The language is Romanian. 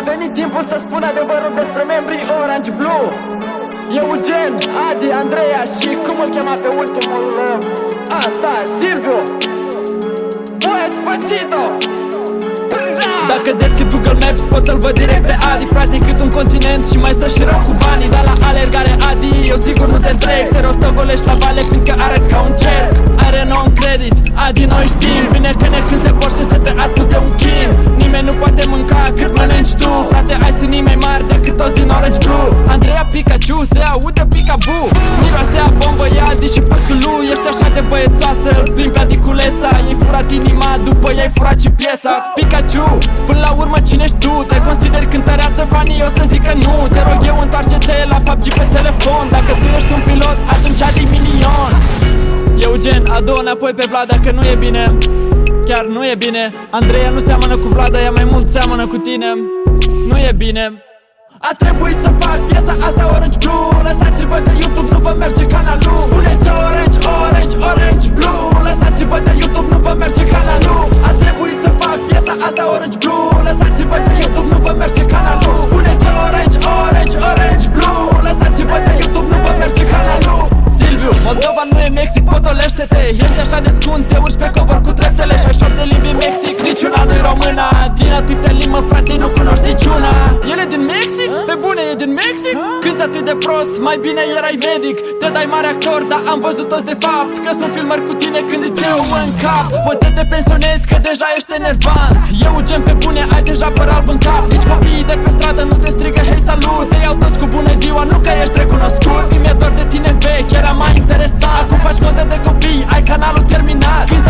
venit timpul să spun adevărul despre membrii Orange Blue. Eugen, Adi, Andreea și cum îl chema pe ultimul Silviu. Voi ați pățit-o. Dacă deschid Google Maps pot să-l văd direct pe Adi. Frate, cât un continent și mai stă și rău cu banii. Dar la alergare, Adi, eu sigur nu te întreg. Te rostogolești la vale fiindcă arăți ca un cerc. Ai Renault în credit, Adi, noi știm bine că ne cânti de Porsche să te asculte un chin. Nimeni nu poate mânca cât mănânci tu. Frate, ai sânii mai mari decât toți din Orange Blue. Andreea Pikachu, se aude Pikabu. Miroase a bombă, e Adi și pățul lui. Ești așa de băiețoasă, îl plimbi pe Adi cu lesa. I-ai furat inima, după i-ai furat și piesa. Pikachu, până la urmă cine ești tu? Te consideri cântăreață, fanii o să zic că nu. Te rog eu, întoarce-te la PUBG pe telefon. Dacă tu ești un pilot, atunci Adi minion. Eugen, adu-o înapoi pe Vlad că nu e bine. Chiar nu e bine. Andreea nu seamănă cu Vlad, ea mai mult seamănă cu tine. Nu e bine. A trebuit să fac piesa asta Orange Blue. Lăsați-vă de YouTube, nu vă merge canalul. Spuneți Orange, Orange, Orange Blue. Lăsați-vă de YouTube, nu vă merge canalul. A trebuit să fac piesa asta Orange Blue. Lăsați-vă de YouTube, nu vă merge canalul. Spuneți Orange, Orange, Orange Blue. Lăsați-vă de YouTube, nu vă merge canalul. Silviu, Moldova nu e Mexic, potolește-te. Ești așa de scund, te urci pe cover cu treptele. Și ai 7 limbi Mexic, niciuna nu-i română. Din atâtea limbi, frate, nu cunoști niciuna. El e din Mexic? Pe bune, e din Mexic? Cânti atât de prost, mai bine erai medic. Te dai mare actor, dar am văzut toți de fapt că sunt filmări cu tine când îți iau în cap. Poți să te pensionezi că deja ești enervant. Eugen, pe bune, ai deja păr alb în cap. Nici copiii de pe stradă nu te strigă hei salut. Te iau toți cu bună ziua, nu că ești recunoscut. Îmi e dor de tine vechi, era mai interesant. Acum faci conte de copii, ai canalul terminat. Când